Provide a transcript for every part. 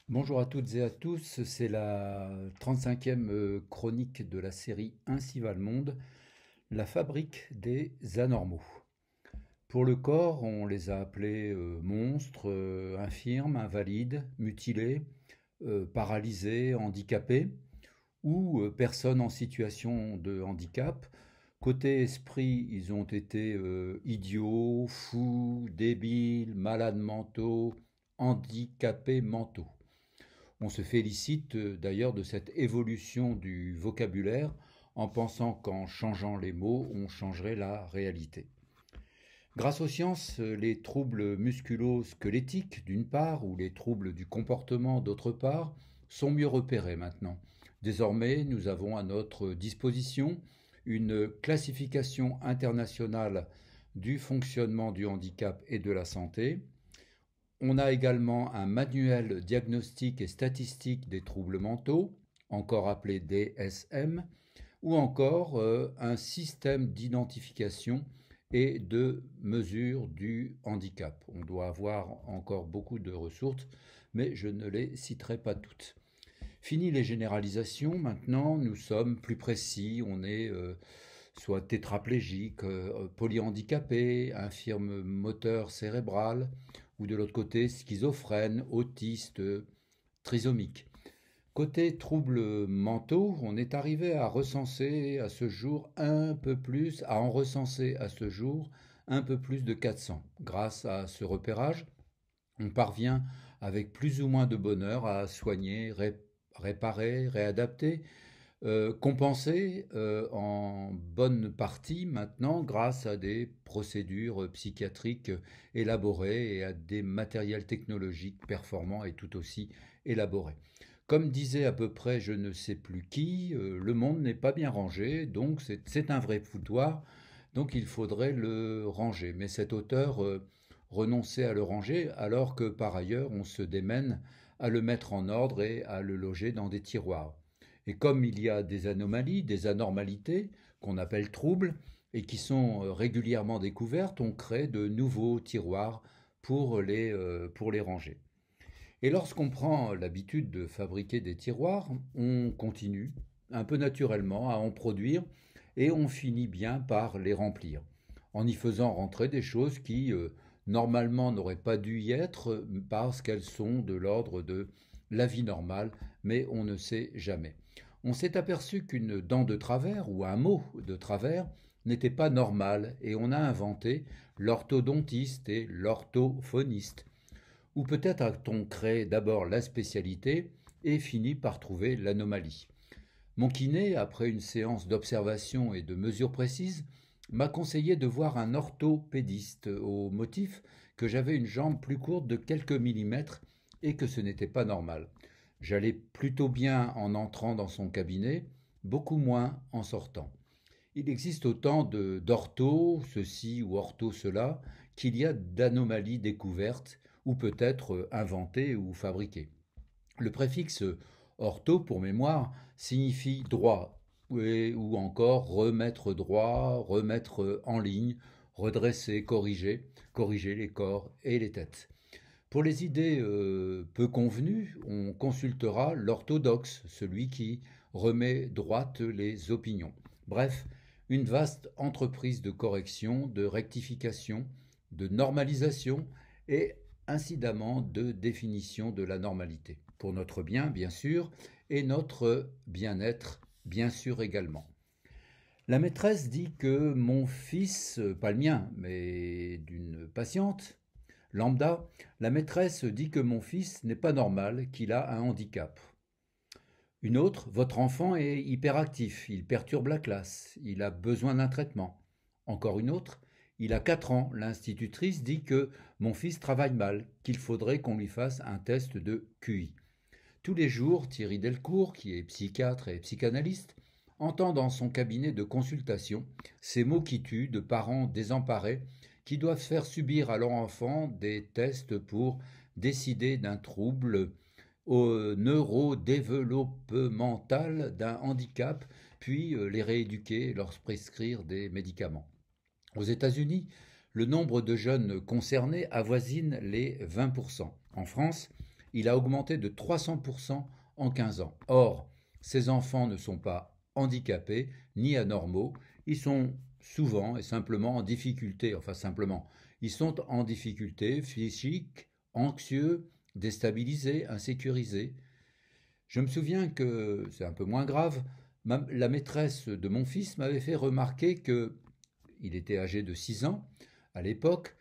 Bonjour à toutes et à tous, c'est la 35e chronique de la série Ainsi va le monde, la fabrique des anormaux. Pour le corps, on les a appelés monstres, infirmes, invalides, mutilés, paralysés, handicapés ou personnes en situation de handicap. Côté esprit, ils ont été idiots, fous, débiles, malades mentaux, handicapés mentaux. On se félicite d'ailleurs de cette évolution du vocabulaire en pensant qu'en changeant les mots, on changerait la réalité. Grâce aux sciences, les troubles musculo-squelettiques d'une part ou les troubles du comportement d'autre part sont mieux repérés maintenant. Désormais, nous avons à notre disposition une classification internationale du fonctionnement du handicap et de la santé. On a également un manuel diagnostique et statistique des troubles mentaux, encore appelé DSM, ou encore un système d'identification et de mesure du handicap. On doit avoir encore beaucoup de ressources, mais je ne les citerai pas toutes. Fini les généralisations, maintenant nous sommes plus précis, on est soit tétraplégique, polyhandicapé, infirme moteur cérébral, ou de l'autre côté schizophrène, autiste, trisomique. Côté troubles mentaux, on est arrivé à recenser à ce jour un peu plus, à en recenser à ce jour un peu plus de 400. Grâce à ce repérage, on parvient avec plus ou moins de bonheur à soigner, réparer, réadapter, compenser en bonne partie maintenant grâce à des procédures psychiatriques élaborées et à des matériels technologiques performants et tout aussi élaborés. Comme disait à peu près je ne sais plus qui, le monde n'est pas bien rangé, donc c'est un vrai foutoir, donc il faudrait le ranger. Mais cet auteur renonçait à le ranger alors que par ailleurs on se démène à le mettre en ordre et à le loger dans des tiroirs. Et comme il y a des anomalies, des anormalités qu'on appelle troubles et qui sont régulièrement découvertes, on crée de nouveaux tiroirs pour les ranger. Et lorsqu'on prend l'habitude de fabriquer des tiroirs, on continue un peu naturellement à en produire et on finit bien par les remplir en y faisant rentrer des choses qui normalement n'auraient pas dû y être parce qu'elles sont de l'ordre de la vie normale, mais on ne sait jamais. On s'est aperçu qu'une dent de travers ou un mot de travers n'était pas normal et on a inventé l'orthodontiste et l'orthophoniste. Ou peut-être a-t-on créé d'abord la spécialité et fini par trouver l'anomalie. Mon kiné, après une séance d'observation et de mesures précises, m'a conseillé de voir un orthopédiste au motif que j'avais une jambe plus courte de quelques millimètres et que ce n'était pas normal. J'allais plutôt bien en entrant dans son cabinet, beaucoup moins en sortant. Il existe autant d'ortho, ceci ou ortho cela, qu'il y a d'anomalies découvertes ou peut-être inventées ou fabriquées. Le préfixe ortho, pour mémoire, signifie droit ou encore remettre droit, remettre en ligne, redresser, corriger, corriger les corps et les têtes. Pour les idées peu convenues, on consultera l'orthodoxe, celui qui remet droite les opinions. Bref, une vaste entreprise de correction, de rectification, de normalisation et incidemment de définition de la normalité. Pour notre bien, bien sûr, et notre bien-être, bien sûr également. La maîtresse dit que mon fils, pas le mien, mais d'une patiente, lambda, la maîtresse dit que mon fils n'est pas normal, qu'il a un handicap. Une autre, votre enfant est hyperactif, il perturbe la classe, il a besoin d'un traitement. Encore une autre, il a 4 ans, l'institutrice dit que mon fils travaille mal, qu'il faudrait qu'on lui fasse un test de QI. Tous les jours, Thierry Delcourt, qui est psychiatre et psychanalyste, entend dans son cabinet de consultation ces mots qui tuent de parents désemparés qui doivent faire subir à leur enfant des tests pour décider d'un trouble au neurodéveloppemental, d'un handicap, puis les rééduquer et leur prescrire des médicaments. Aux États-Unis, le nombre de jeunes concernés avoisine les 20%. En France, il a augmenté de 300% en 15 ans. Or, ces enfants ne sont pas handicapés ni anormaux, ils sont souvent et simplement en difficulté, enfin simplement, ils sont en difficulté physique, anxieux, déstabilisés, insécurisés. Je me souviens que, c'est un peu moins grave, la maîtresse de mon fils m'avait fait remarquer que, il était âgé de 6 ans à l'époque,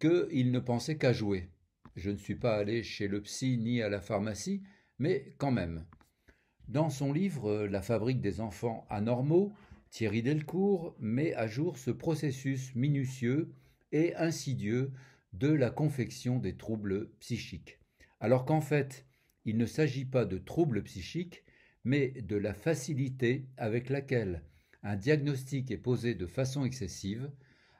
qu'il ne pensait qu'à jouer. Je ne suis pas allé chez le psy ni à la pharmacie, mais quand même. Dans son livre La fabrique des enfants anormaux, Thierry Delcourt met à jour ce processus minutieux et insidieux de la confection des troubles psychiques. Alors qu'en fait, il ne s'agit pas de troubles psychiques, mais de la facilité avec laquelle un diagnostic est posé de façon excessive,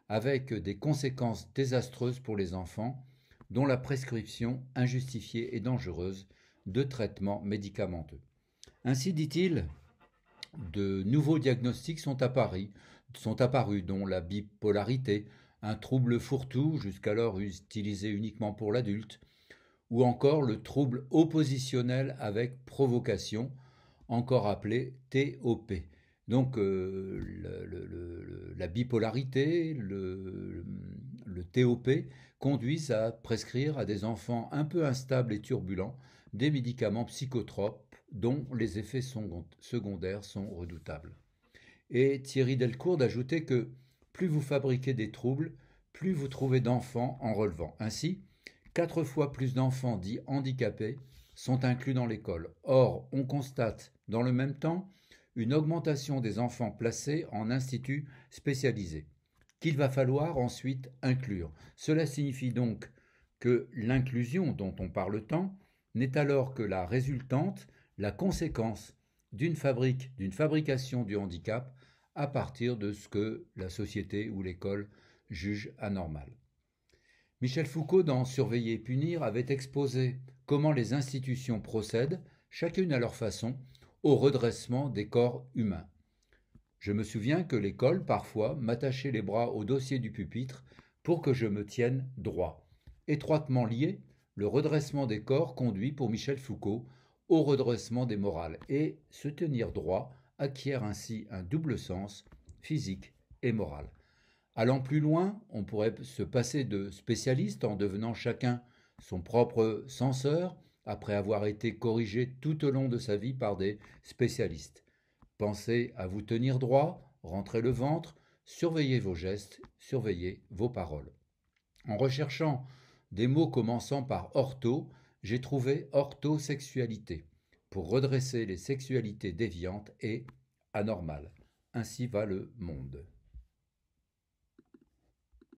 avec des conséquences désastreuses pour les enfants, dont la prescription injustifiée et dangereuse de traitements médicamenteux. Ainsi, dit-il, de nouveaux diagnostics sont apparus, dont la bipolarité, un trouble fourre-tout jusqu'alors utilisé uniquement pour l'adulte, ou encore le trouble oppositionnel avec provocation, encore appelé TOP. Donc la bipolarité, le TOP conduisent à prescrire à des enfants un peu instables et turbulents des médicaments psychotropes dont les effets secondaires sont redoutables. Et Thierry Delcourt d'ajouter que plus vous fabriquez des troubles, plus vous trouvez d'enfants en relevant. Ainsi, 4 fois plus d'enfants dits handicapés sont inclus dans l'école. Or, on constate dans le même temps une augmentation des enfants placés en instituts spécialisés, qu'il va falloir ensuite inclure. Cela signifie donc que l'inclusion dont on parle tant n'est alors que la résultante, la conséquence d'une fabrication du handicap à partir de ce que la société ou l'école juge anormal. Michel Foucault, dans Surveiller et punir, avait exposé comment les institutions procèdent, chacune à leur façon, au redressement des corps humains. Je me souviens que l'école, parfois, m'attachait les bras au dossier du pupitre pour que je me tienne droit. Étroitement lié, le redressement des corps conduit, pour Michel Foucault, au redressement des morales, et se tenir droit acquiert ainsi un double sens, physique et moral. Allant plus loin, on pourrait se passer de spécialistes en devenant chacun son propre censeur, après avoir été corrigé tout au long de sa vie par des spécialistes. Pensez à vous tenir droit, rentrez le ventre, surveillez vos gestes, surveillez vos paroles. En recherchant des mots commençant par ortho, j'ai trouvé orthosexualité, pour redresser les sexualités déviantes et anormales. Ainsi va le monde.